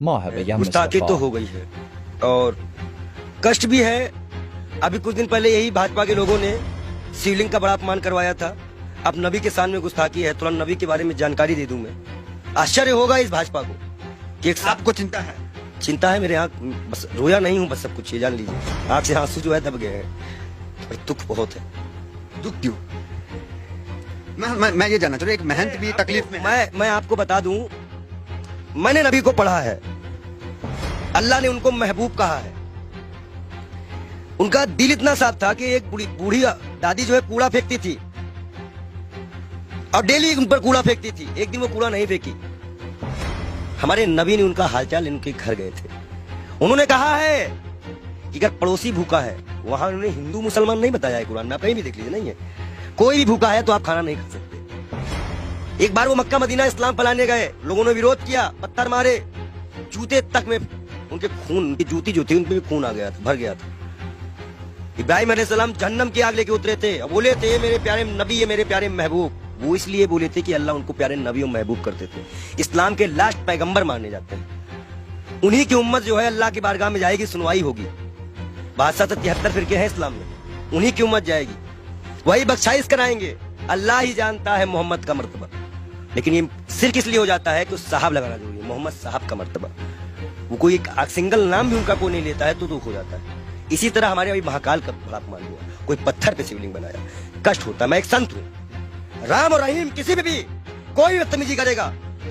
गुस्ताखी तो हो गई है और कष्ट भी है। अभी कुछ दिन पहले यही भाजपा के लोगों ने शिवलिंग का बड़ा अपमान करवाया था। अब नबी के सामने गुस्ताखी है, तुरंत नबी के बारे में जानकारी दे दूं मैं। आश्चर्य होगा इस भाजपा को कि आपको चिंता है? चिंता है मेरे आँख, बस रोया नहीं हूँ, बस सब कुछ ये जान लीजिए। आँख से आंसू जो है दब गए हैं और दुख बहुत है। दुख क्यों? मैं ये जानना चाह रहा हूँ, एक महंत भी तकलीफ में है। मैं आपको बता दूं, मैंने नबी को पढ़ा है, अल्लाह ने उनको महबूब कहा है। उनका दिल इतना साफ था कि एक बूढ़ी दादी जो है कूड़ा फेंकती थी और डेली उन पर कूड़ा फेंकती थी। एक दिन वो कूड़ा नहीं फेंकी, हमारे नबी ने उनका हालचाल इनके घर गए थे। उन्होंने कहा है कि अगर पड़ोसी भूखा है, वहां उन्होंने हिंदू मुसलमान नहीं बताया है कुरान में, आप कहीं भी देख लीजिए, नहीं है। कोई भी भूखा है तो आप खाना नहीं खा सकते। एक बार वो मक्का मदीना इस्लाम फैलाने गए, लोगों ने विरोध किया, पत्थर मारे, जूते तक में उनके खून, उनकी जूती जो थी उनपे भी खून आ गया था, भर गया था। इब्राहिम अलैहिस्सलाम जहन्नम की आग लेके उतरे थे, बोले थे मेरे प्यारे नबी है, मेरे प्यारे महबूब। वो इसलिए बोले थे कि अल्लाह उनको प्यारे नबी और महबूब करते थे। इस्लाम के लास्ट पैगंबर माने जाते हैं। उन्हीं की उम्मत जो है अल्लाह की बारगाह में जाएगी, सुनवाई होगी। 72 फिरके हैं इस्लाम में, उन्हीं की उम्मत जाएगी, वही बख्शाइश कराएंगे। अल्लाह ही जानता है मोहम्मद का मर्तबा, लेकिन ये सिर्फ इसलिए हो जाता है कि साहब लगाना जरूरी है, मोहम्मद साहब का मर्तबा। वो कोई एक सिंगल नाम भी उनका कोई नहीं लेता है तो दुख हो जाता है। इसी तरह हमारे अभी महाकाल का बड़ा अपमान हुआ, कोई पत्थर पे शिवलिंग बनाया, कष्ट होता है। मैं एक संत हूँ, राम और रहीम किसी पे भी कोई बदतमीजी करेगा,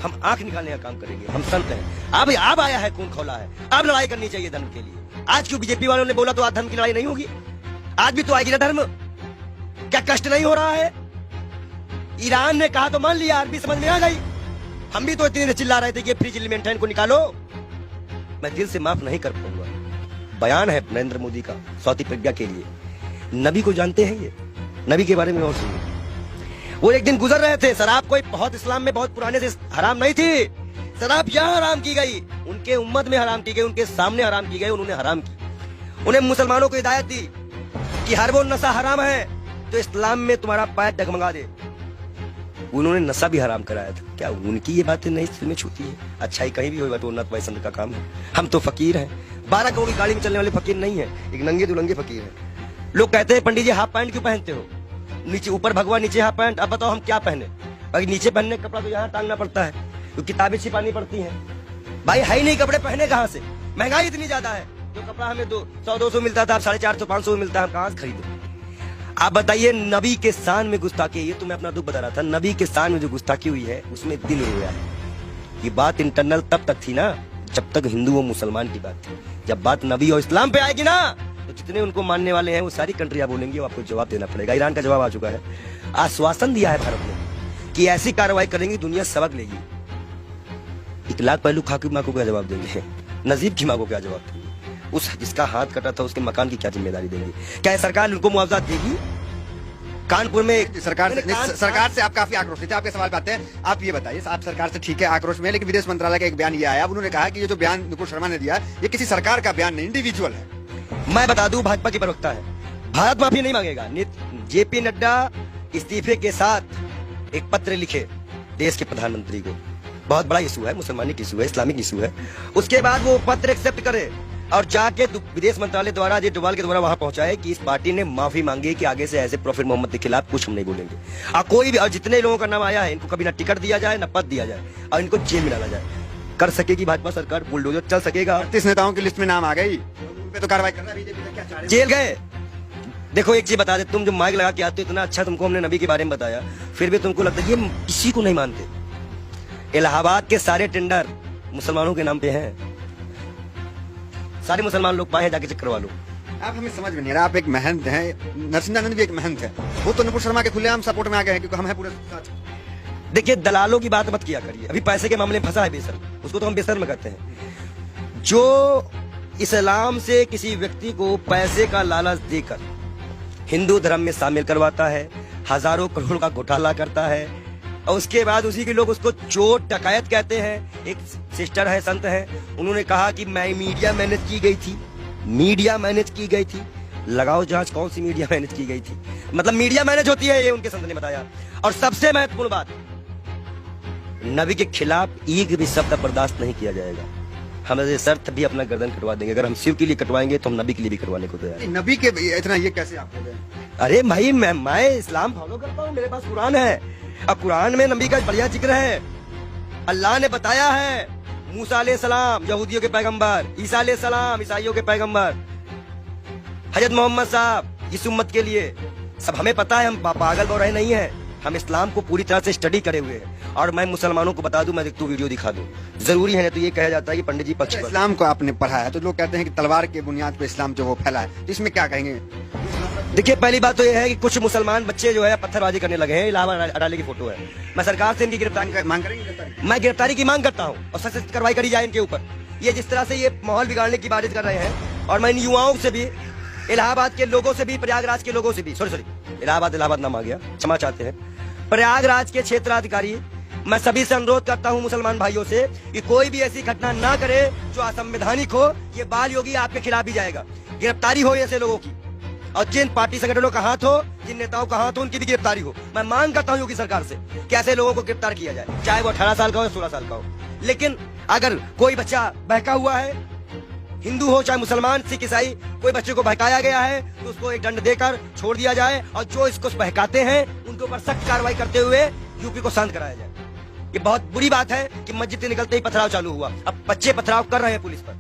हम आंख निकालने का काम करेंगे। हम संत हैं। अब आया है, खून खौला है, अब लड़ाई करनी चाहिए धर्म के लिए। आज क्यों बीजेपी वालों ने बोला तो आज धर्म की लड़ाई नहीं होगी? आज भी तो आएगी ना धर्म। क्या कष्ट नहीं हो रहा है? ईरान ने कहा तो मान लिया, अरबी समझ में आ गई। हम भी तो इतने चिल्ला रहे थे कि फ्री चिली मेंटेन को निकालो। मैं दिल से माफ नहीं कर पाऊंगा। बयान है नरेंद्र मोदी का सौती प्रज्ञा के लिए। नबी को जानते हैं ये, नबी के बारे में और सुनिए। वो एक दिन गुजर रहे थे, शराब कोई बहुत इस्लाम में बहुत पुराने से हराम नहीं थी। शराब यहाँ हराम की गई, उनके उम्मत में हराम की गई, उनके सामने हराम की गई, उन्होंने हराम की। उन्हें मुसलमानों को हिदायत दी कि हर वो नशा हराम है तो इस्लाम में तुम्हारा पैर डगमगा दे। उन्होंने नशा भी हराम कराया था। क्या उनकी ये बातें नहीं दिल में छूती है? अच्छाई कहीं भी होगा तो उन्नत वैसन का काम है। हम तो फकीर हैं, 12 करोड़ की गाड़ी में चलने वाले फकीर नहीं है, एक नंगे दुलंगे फकीर हैं। लोग कहते हैं पंडित जी हाफ पैंट क्यों पहनते हो? नीचे ऊपर भगवा, नीचे हाफ पैंट। अब बताओ हम क्या पहने? भाई नीचे पहनने का कपड़ा तो यहाँ टांगना पड़ता है, तो किताबें छिपानी पड़ती हैं। भाई है ही नहीं कपड़े, पहने कहाँ से? महंगाई इतनी ज्यादा है, जो कपड़ा हमें 100-200 मिलता था, अब 450-500 मिलता है, हम कहाँ से खरीदे? आप बताइए, नबी के शान में गुस्ताखी, ये तो मैं अपना दुख बता रहा था। नबी के शान में जो गुस्ताखी हुई है उसमें दिल रोया है। ये बात इंटरनल तब तक थी ना जब तक हिंदू और मुसलमान की बात थी। जब बात नबी और इस्लाम पे आएगी ना तो जितने उनको मानने वाले हैं वो सारी कंट्रियां बोलेंगी, आपको जवाब देना पड़ेगा। ईरान का जवाब आ चुका है, आश्वासन दिया है भारत ने कि ऐसी कार्रवाई करेंगी दुनिया सबक लेगी। इकलाक पहलू खा की माँ को क्या जवाब देंगे? नजीब की माँ को क्या जवाब देंगे? उस जिसका हाथ कटा था उसके मकान की क्या जिम्मेदारी देंगे? क्या सरकार उनको मुआवजा देगी? कानपुर में सरकार से आप काफी आक्रोश थे। आपके सवाल पे आते हैं। आप ये बताइए, आप सरकार से ठीक है आक्रोश में, लेकिन विदेश मंत्रालय का एक बयान ये आया, उन्होंने कहा कि ये जो बयान नुपुर शर्मा ने दिया ये किसी सरकार का बयान नहीं, इंडिविजुअल है। मैं बता दूं, भाजपा की प्रवक्ता है, भारत माफी नहीं मांगेगा। जेपी नड्डा इस्तीफे के साथ एक पत्र लिखे देश के प्रधानमंत्री को। बहुत बड़ा इशू है, मुसलमानिक इशू है, इस्लामिक इशू है। उसके बाद वो पत्र एक्सेप्ट करे और जाके विदेश मंत्रालय द्वारा अजय डोभाल के द्वारा वहां पहुंचाए कि इस पार्टी ने माफी मांगी कि आगे से ऐसे प्रॉफिट मोहम्मद के खिलाफ कुछ हम नहीं बोलेंगे। और कोई भी, और जितने लोगों का नाम आया है, इनको कभी ना टिकट दिया जाए, ना पद दिया जाए, और इनको जेल में डाला जाए। कर सकेगी भाजपा सरकार, बुलडोजर चल सकेगा। 38 नेताओं की लिस्ट में नाम आ गई, उन पे तो कार्रवाई कर रहा है बीजेपी। क्या चाह रहे? जेल गए। देखो एक चीज बता दे, तुम जो माइक लगा के आते हो, इतना अच्छा तुमको हमने नबी के बारे में बताया, फिर भी तुमको लगता है ये किसी को नहीं मानते। इलाहाबाद के सारे टेंडर मुसलमानों के नाम पे हैं, सारे मुसलमान लोग पाए, जाके चेक करवा लो। आप हमें समझ में नहीं रहा, आप एक महंत हैं, नरसिंहानंद भी एक महंत है, वो तो नुपुर शर्मा के खुलेआम सपोर्ट में आ गए हैं क्योंकि हम हैं पूरे साथ। देखिए, दलालों की बात मत किया करिए। अभी पैसे के मामले में फंसा है बेसर, उसको तो हम बेसर में कहते हैं। जो इस्लाम से किसी व्यक्ति को पैसे का लालच देकर हिंदू धर्म में शामिल करवाता है, हजारों करोड़ का घोटाला करता है, और उसके बाद उसी के लोग उसको चोर डकैत कहते हैं। एक सिस्टर है, संत है, उन्होंने कहा कि मैं मीडिया मैनेज की गई थी, मीडिया मैनेज की गई थी। लगाओ जांच, कौन सी मीडिया मैनेज की गई थी? मतलब मीडिया मैनेज होती है, ये उनके संत ने बताया। और सबसे महत्वपूर्ण बात, नबी के खिलाफ एक भी शब्द बर्दाश्त नहीं किया जाएगा। हम ऐसे शर्त भी अपना गर्दन कटवा देंगे। अगर हम शिव के लिए कटवाएंगे तो हम नबी के लिए भी कटवाने को तैयार हैं। नबी के इतना ये कैसे आप हो गए? अरे भाई मैं इस्लाम फॉलो करता हूँ, मेरे पास कुरान है। अब कुरान में नबी का बढ़िया जिक्र है। अल्लाह ने बताया है, मूसा अलैहिस्सलाम यहूदियों के पैगंबर, ईसा अलैहिस्सलाम ईसाइयों के पैगंबर, हजरत मोहम्मद साहब इस उम्मत के लिए। सब हमें पता है, हम पागल बौराहे नहीं है। हम इस्लाम को पूरी तरह से स्टडी करे हुए हैं। और मैं मुसलमानों को बता दूं, मैं तू वीडियो दिखा दूं, जरूरी है। तो ये कहा जाता है कि पंडित जी पक्ष पर। इस्लाम को आपने पढ़ा है तो लोग कहते हैं कि तलवार के बुनियाद पे इस्लाम जो वो फैला है, तो इसमें क्या कहेंगे? देखिए, पहली बात तो ये है कि कुछ मुसलमान बच्चे जो है पत्थरबाजी करने लगे हैं। इलाहाबाद अडाले की फोटो है। मैं सरकार से इनकी गिरफ्तारी मांग करेंगे? मैं गिरफ्तारी की मांग करता हूँ और सख्त कार्रवाई करी जाए इनके ऊपर। ये जिस तरह से ये माहौल बिगाड़ने की बारिश कर रहे हैं, और मैं इन युवाओं से भी, इलाहाबाद के लोगों से भी, प्रयागराज के लोगों से भी, सॉरी इलाहाबाद नाम आ गया, क्षमा चाहते हैं, प्रयागराज के क्षेत्राधिकारी, मैं सभी से अनुरोध करता हूं मुसलमान भाइयों से कि कोई भी ऐसी घटना ना करे जो असंवैधानिक हो। ये बाल योगी आपके खिलाफ भी जाएगा। गिरफ्तारी हो ऐसे लोगों की, और जिन पार्टी संगठनों का हाथ हो, जिन नेताओं का हाथ हो, उनकी भी गिरफ्तारी हो। मैं मांग करता हूं योगी सरकार से कि ऐसे लोगों को गिरफ्तार किया जाए, चाहे वो 18 साल का हो या 16 साल का हो। लेकिन अगर कोई बच्चा बहका हुआ है, हिंदू हो चाहे मुसलमान, सिख, ईसाई, कोई बच्चे को बहकाया गया है तो उसको एक दंड देकर छोड़ दिया जाए, और जो इसको बहकाते हैं उनके ऊपर सख्त कार्रवाई करते हुए यूपी को शांत कराया जाए। ये बहुत बुरी बात है कि मस्जिद से निकलते ही पथराव चालू हुआ। अब बच्चे पथराव कर रहे हैं पुलिस पर,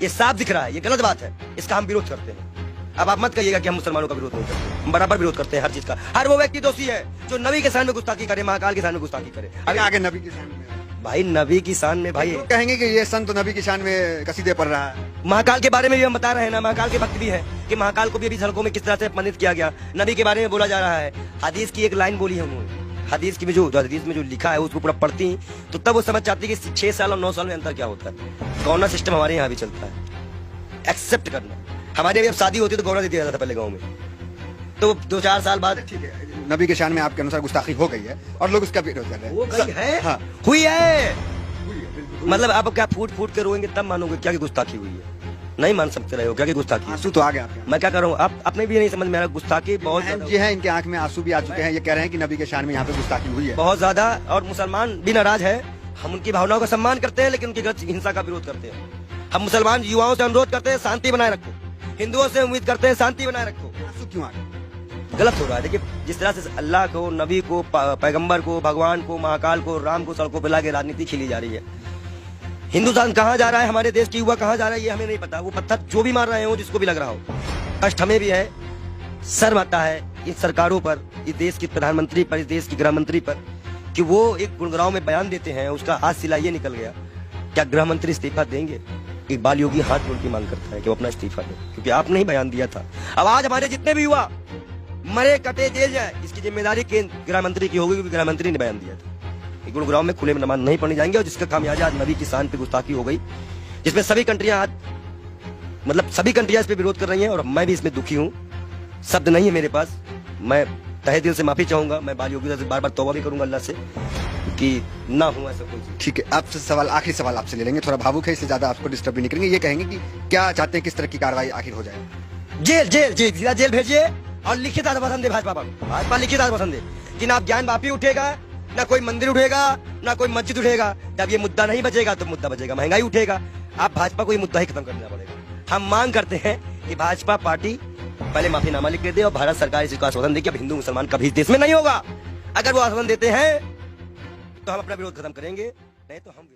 ये साफ दिख रहा है, ये गलत बात है। इसका हम विरोध करते हैं। अब आप मत कहिएगा कि हम मुसलमानों का विरोध नहीं करते, हम बराबर विरोध करते हैं हर चीज का। हर वो व्यक्ति दोषी है जो नबी के शान में गुस्ताखी करे, महाकाल के शान में गुस्ताखी करे। अगर आगे नबी की शान में भाई, नबी की शान में भाई लोग कहेंगे कि ये संत नबी की शान में कसीदे पढ़ रहा है। महाकाल के बारे में भी हम बता रहे हैं ना, महाकाल के भक्त भी है कि महाकाल को भी अभी सड़कों में किस तरह से अपमानित किया गया। नबी के बारे में बोला जा रहा है। हदीस की एक लाइन बोली है उन्होंने, हदीस की जो हदीस में जो लिखा है उसको पूरा पढ़ती तो तब वो समझ चाहती कि 6 साल और 9 साल में अंतर क्या होता है। गौना सिस्टम हमारे यहाँ भी चलता है, एक्सेप्ट करना। हमारे अभी अब शादी होती तो गौना दे दिया जाता था पहले गाँव में, तो 2-4 साल बाद ठीक है, नबी के शान में आपके अनुसार गुस्ताखी हो गई है और लोग उसका विरोध कर रहे हैं। वो गई है, हाँ। हुई है। मतलब आप क्या फूट फूट के रोएंगे तब मानोगे क्या कि गुस्ताखी हुई है? नहीं मान सकते रहे हो क्या कि गुस्ताखी? आंसू तो आ गए आपके। मैं क्या कर रहा हूँ, आप अपने भी नहीं समझ में आ रहा। गुस्ताखी बहुत ये है, इनके आंख में आंसू भी आ चुके हैं। ये कह रहे हैं कि नबी के शान में यहाँ पे गुस्ताखी हुई है बहुत ज्यादा, और मुसलमान भी नाराज है। हम उनकी भावनाओं का सम्मान करते हैं लेकिन उनकी गलत हिंसा का विरोध करते हैं। हम मुसलमान युवाओं से अनुरोध करते हैं शांति बनाए रखो, हिंदुओं से उम्मीद करते हैं शांति बनाए रखो। आंसू क्यों आ गए? गलत हो रहा है। देखिए, जिस तरह से अल्लाह को, नबी को, पैगंबर को, भगवान को, महाकाल को, राम को सड़कों पर लाके राजनीति खेली जा रही है। हिंदुस्तान कहाँ जा रहा है, हमारे देश की युवा कहाँ जा रहा है, ये हमें नहीं पता। वो पत्थर जो भी मार रहे हो, जिसको भी लग रहा हो, कष्ट हमें भी है, शर्म आता है इन सरकारों पर, इस देश के प्रधानमंत्री पर, इस देश की गृह मंत्री पर, कि वो एक गुड़गांव में बयान देते हैं, उसका आज सिलाइए निकल गया। क्या गृह मंत्री इस्तीफा देंगे? इकबाल योगी हाथ जोड़ के मांग करता है कि वो अपना इस्तीफा दे, क्योंकि आपने ही बयान दिया था। अब आज हमारे जितने भी युवा मरे कटे जेल जाए, इसकी जिम्मेदारी केंद्र गृह मंत्री की होगी, क्योंकि गृह मंत्री ने बयान दिया था। गुरुग्राम में खुले में नमाज नहीं पढ़ने जाएंगे, और जिसका खामियाजा आज नबी की शान पे गुस्ताखी हो गई, जिसमें सभी कंट्रियां आज, मतलब सभी कंट्रियां इस पे विरोध कर रही हैं, और मैं भी इसमें दुखी हूँ। शब्द नहीं है मेरे पास। मैं तहे दिल से माफी चाहूंगा। मैं बाल योगी से बार बार तौबा भी करूंगा अल्लाह से कि ना हो ऐसा कोई चीज। ठीक है, आपसे सवाल, आखिरी सवाल आपसे ले लेंगे, थोड़ा भावुक है इसलिए ज्यादा आपको डिस्टर्ब भी नहीं करेंगे। ये कहेंगे कि क्या चाहते हैं, किस तरह की कार्रवाई आखिर हो जाए? जेल जेल जेल सीधा जेल भेजिए, और लिखित आत्मपसंद दे भाजपा पर। भाजपा लिखित आत्मपसंद दे कि ना ज्ञान वापी उठेगा, ना कोई मंदिर उठेगा, ना कोई मस्जिद उठेगा। जब ये मुद्दा नहीं बचेगा तो मुद्दा बचेगा महंगाई उठेगा। आप भाजपा को ये मुद्दा ही खत्म करना पड़ेगा। हम मांग करते हैं कि भाजपा पार्टी पहले माफीनामा लिख दे और भारत सरकार इसको आश्वासन दे कि अब हिंदू मुसलमान कभी इस देश में नहीं होगा। अगर वो आश्वासन देते हैं तो हम अपना विरोध खत्म करेंगे, नहीं तो हम